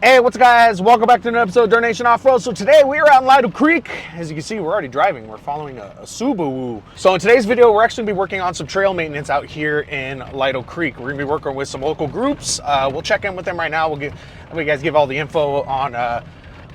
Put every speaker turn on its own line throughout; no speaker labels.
Hey, what's up guys? Welcome back to another episode of Dirtnation Offroad. So today we are out in Lytle Creek. As you can see, we're already driving. We're following a Subaru. So in today's video, we're actually going to be working on some trail maintenance out here in Lytle Creek. We're going to be working with some local groups. We'll check in with them right now. We'll you guys give all the info on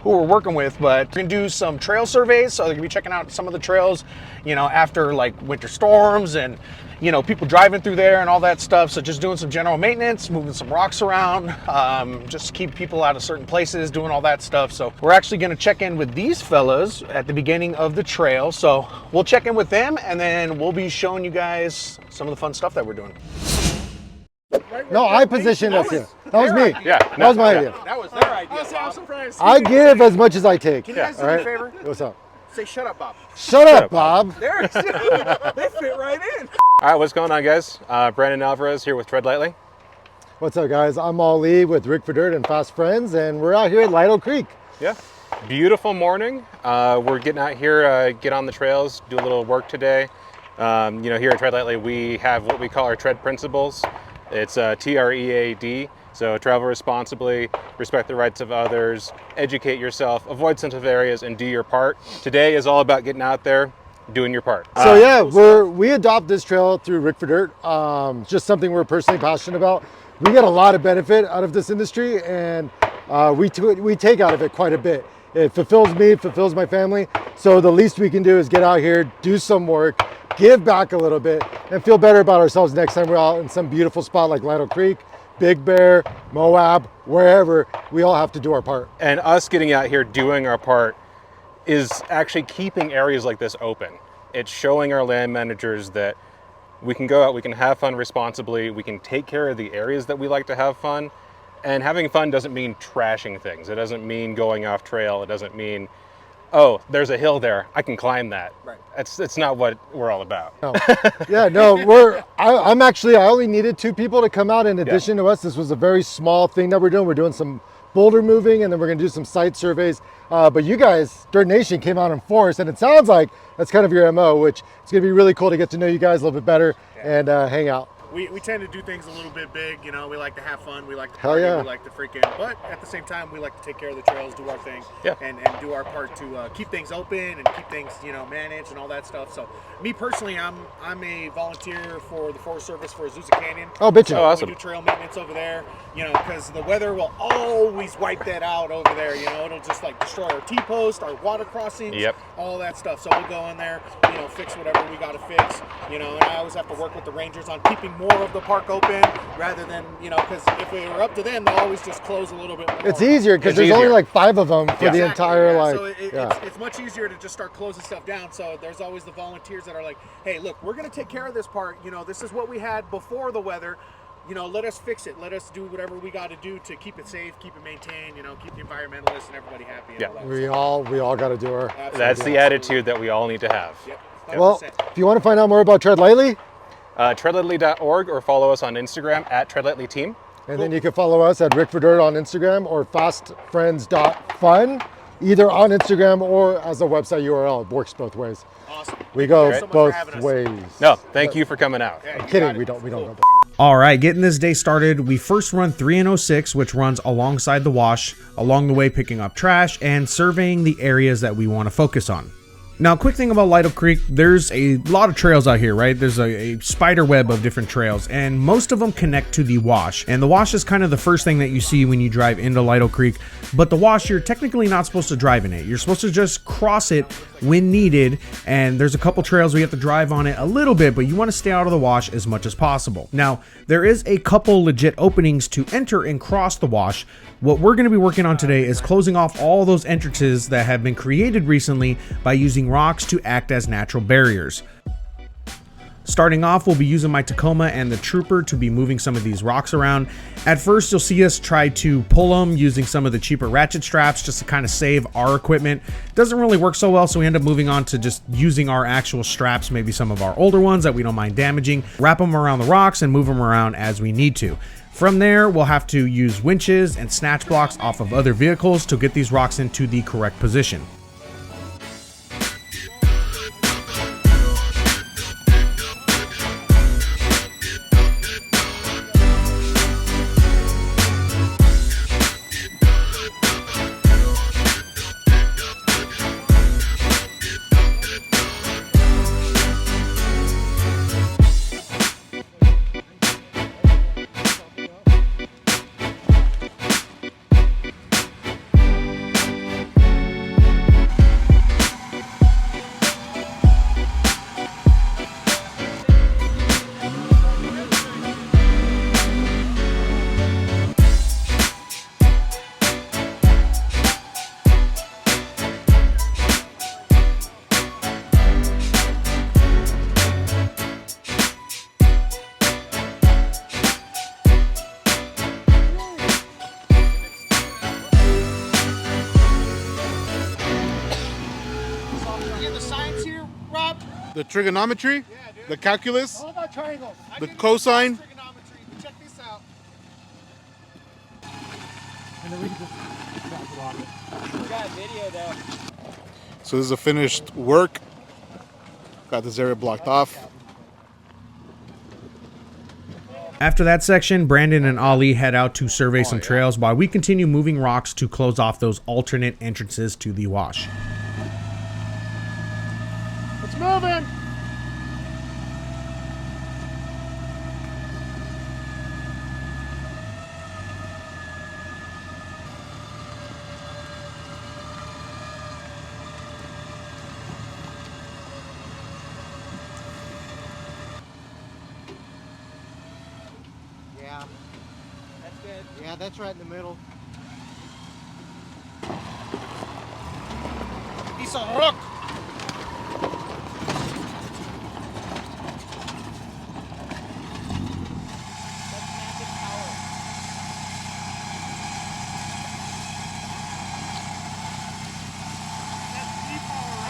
who we're working with, but we're gonna do some trail surveys. So they're gonna be checking out some of the trails, you know, after like winter storms and, you know, people driving through there and all that stuff. So just doing some general maintenance, moving some rocks around, just to keep people out of certain places, doing all that stuff. So we're actually gonna check in with these fellas at the beginning of the trail. So we'll check in with them and then we'll be showing you guys some of the fun stuff that we're doing.
No, I positioned us here. That was me.
Yeah,
that was my idea.
That was their idea. I'm surprised.
I give as much as I take.
Can you guys do me a favor?
What's up?
Say shut up, Bob.
Shut up, Bob.
There, they fit right in.
All right, what's going on, guys? Brandon Alvarez here with Tread Lightly.
What's up, guys? I'm Ali with Rick for Dirt and Fast Friends, and we're out here at Lytle Creek.
Yeah, beautiful morning. We're getting out here, get on the trails, do a little work today. You know, here at Tread Lightly, we have what we call our tread principles. It's TREAD, so travel responsibly, respect the rights of others, educate yourself, avoid sensitive areas, and do your part. Today is all about getting out there, doing your part.
So yeah, we adopt this trail through Rick for Dirt. Just something we're personally passionate about. We get a lot of benefit out of this industry, and we take out of it quite a bit. It fulfills me, it fulfills my family. So the least we can do is get out here, do some work, give back a little bit, and feel better about ourselves next time we're out in some beautiful spot like Lytle Creek, Big Bear, Moab, wherever. We all have to do our part.
And us getting out here doing our part is actually keeping areas like this open. It's showing our land managers that we can go out, we can have fun responsibly, we can take care of the areas that we like to have fun. And having fun doesn't mean trashing things. It doesn't mean going off trail. It doesn't mean, oh, there's a hill there, I can climb that. Right. It's not what we're all about.
No. Yeah, no, I only needed 2 people to come out in addition to us. This was a very small thing that we're doing. We're doing some boulder moving and then we're gonna do some site surveys. But you guys, Dirt Nation, came out in force, and it sounds like that's kind of your MO, which it's gonna be really cool to get to know you guys a little bit better and hang out.
We tend to do things a little bit big, you know. We like to have fun, we like to
Hell
party,
yeah.
we like to freaking, but at the same time, we like to take care of the trails, do our thing, and do our part to keep things open and keep things, you know, managed and all that stuff. So, me personally, I'm a volunteer for the Forest Service for Azusa Canyon.
Oh, bitch!
So
awesome.
We do trail maintenance over there, you know, because the weather will always wipe that out over there. You know, it'll just like destroy our T-post, our water crossings, all that stuff. So we'll go in there, you know, fix whatever we got to fix, you know. And I always have to work with the rangers on keeping more of the park open rather than, you know, because if it were up to them, they'll always just close a little bit more.
It's easier because there's only like 5 of them for the entire
So it's much easier to just start closing stuff down. So there's always the volunteers that are like, hey, look, we're going to take care of this part. You know, this is what we had before the weather. You know, let us fix it. Let us do whatever we got to do to keep it safe, keep it maintained, you know, keep the environmentalists and everybody happy. And all that.
We all got to do our.
Absolutely. That's the attitude that we all need to have.
Yep.
Well, if you want to find out more about Tread Lightly,
treadlightly.org, or follow us on Instagram at treadlightlyteam.
And then you can follow us at Rick for Dirt on Instagram or fastfriends.fun, either on Instagram or as a website URL. It works both ways.
Awesome.
We go
so
both ways.
No, thank you for coming out.
Yeah,
I'm kidding. We don't go.
All right, getting this day started, we first run 306, which runs alongside the wash, along the way picking up trash and surveying the areas that we want to focus on. Now, quick thing about Lytle Creek, there's a lot of trails out here, right? There's a spider web of different trails, and most of them connect to the wash. And the wash is kind of the first thing that you see when you drive into Lytle Creek. But the wash, you're technically not supposed to drive in it. You're supposed to just cross it when needed, and there's a couple trails we have to drive on it a little bit, but you want to stay out of the wash as much as possible. Now, there is a couple legit openings to enter and cross the wash. What we're going to be working on today is closing off all those entrances that have been created recently by using rocks to act as natural barriers. Starting off, we'll be using my Tacoma and the Trooper to be moving some of these rocks around. At first, you'll see us try to pull them using some of the cheaper ratchet straps just to kind of save our equipment. Doesn't really work so well, so we end up moving on to just using our actual straps, maybe some of our older ones that we don't mind damaging, wrap them around the rocks and move them around as we need to. From there, we'll have to use winches and snatch blocks off of other vehicles to get these rocks into the correct position.
the trigonometry, the calculus,
All about triangles.
the cosine.
Trigonometry. Check this out.
And then we can just block it.
We got video though.
So this is a finished work. Got this area blocked off.
After that section, Brandon and Ali head out to survey some trails while we continue moving rocks to close off those alternate entrances to the wash.
It's moving.
Yeah. That's good.
Yeah, that's right in the middle.
He's a rook.
That's magic power.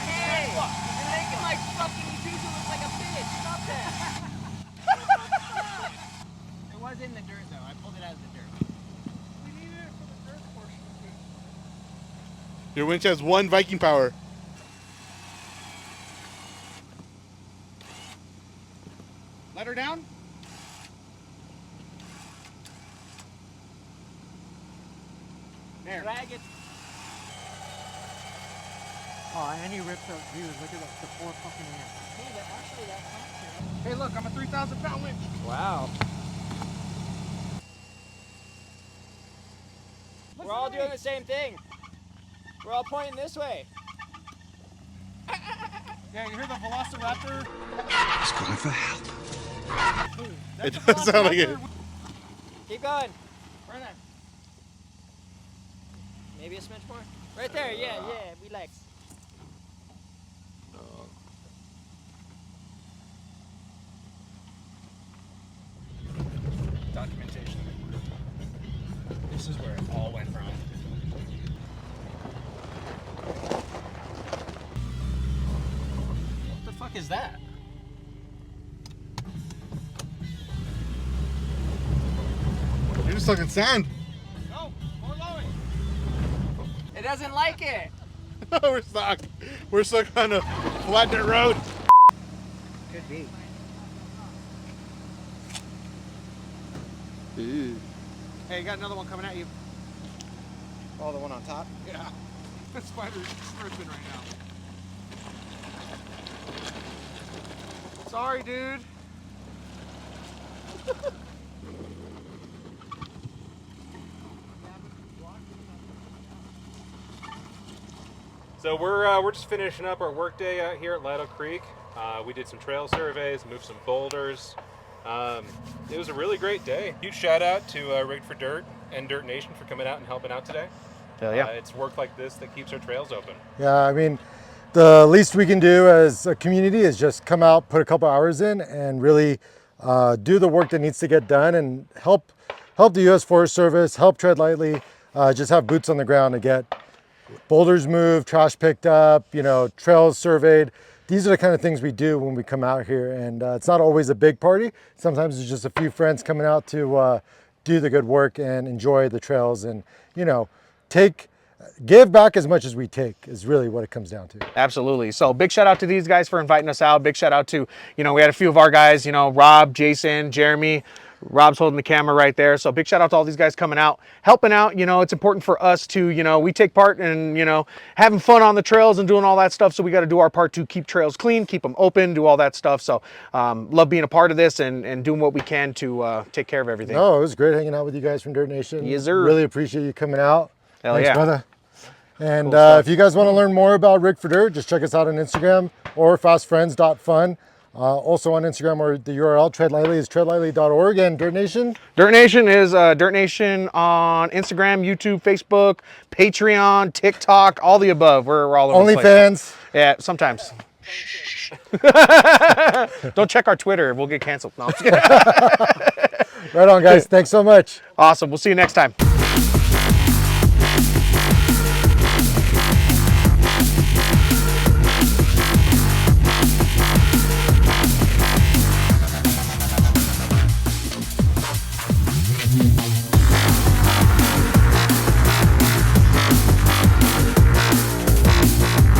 Hey! You're making my fucking Isuzu look like a bitch. Stop that. It was in the dirt though. I pulled it out of the dirt.
We needed it for the dirt portion of it.
Your winch has 1 Viking power.
Let her down. There.
Drag it.
Oh, and he ripped up views. Look at that, the 4 fucking amps.
Hey, but actually that counts.
Hey, look, I'm a 3,000-pound winch.
Wow. We're all doing the same thing. We're all pointing this way.
Yeah, you hear the Velociraptor?
He's calling for help.
It does sound like it.
Keep going. Right there. Maybe a smidge more. Right there. Yeah, yeah. Relax.
Documentation. This is where it all went wrong. What the fuck is that?
You're just sucking sand.
No, more lowing.
It doesn't like it.
We're stuck. We're stuck on a flat dirt road.
Could be.
Hey, you got another one coming at you.
Oh, the one on top?
Yeah. The spider's stripping right now. Sorry, dude.
So we're just finishing up our workday out here at Lytle Creek. We did some trail surveys, moved some boulders. It was a really great day. Huge shout out to Rigged for Dirt and Dirt Nation for coming out and helping out today.
Hell yeah.
It's work like this that keeps our trails open.
Yeah, I mean, the least we can do as a community is just come out, put a couple hours in, and really do the work that needs to get done, and help the U.S. Forest Service, help Tread Lightly, just have boots on the ground to get boulders moved, trash picked up, you know, trails surveyed. These are the kind of things we do when we come out here, and it's not always a big party. Sometimes it's just a few friends coming out to do the good work and enjoy the trails, and you know, give back as much as we take is really what it comes down to.
Absolutely. So big shout out to these guys for inviting us out. Big shout out to, you know, we had a few of our guys, you know, Rob, Jason, Jeremy. Rob's holding the camera right there. So big shout out to all these guys coming out, helping out. You know, it's important for us to, you know, we take part in, you know, having fun on the trails and doing all that stuff. So we got to do our part to keep trails clean, keep them open, do all that stuff. So love being a part of this and doing what we can to take care of everything.
No, it was great hanging out with you guys from Dirt Nation.
Yes, sir.
Really appreciate you coming out.
Hell
Thanks,
yeah.
brother. And
Cool stuff.
if you guys want to learn more about Rigged for Dirt, just check us out on Instagram or fastfriends.fun. Also on Instagram, or the URL Tread Lightly is treadlightly.org. And Dirt Nation?
Dirt Nation is Dirt Nation on Instagram, YouTube, Facebook, Patreon, TikTok, all the above. We're all over the place.
OnlyFans.
Yeah, sometimes. Don't check our Twitter. We'll get canceled. No, I'm just kidding.
Right on, guys. Thanks so much.
Awesome. We'll see you next time.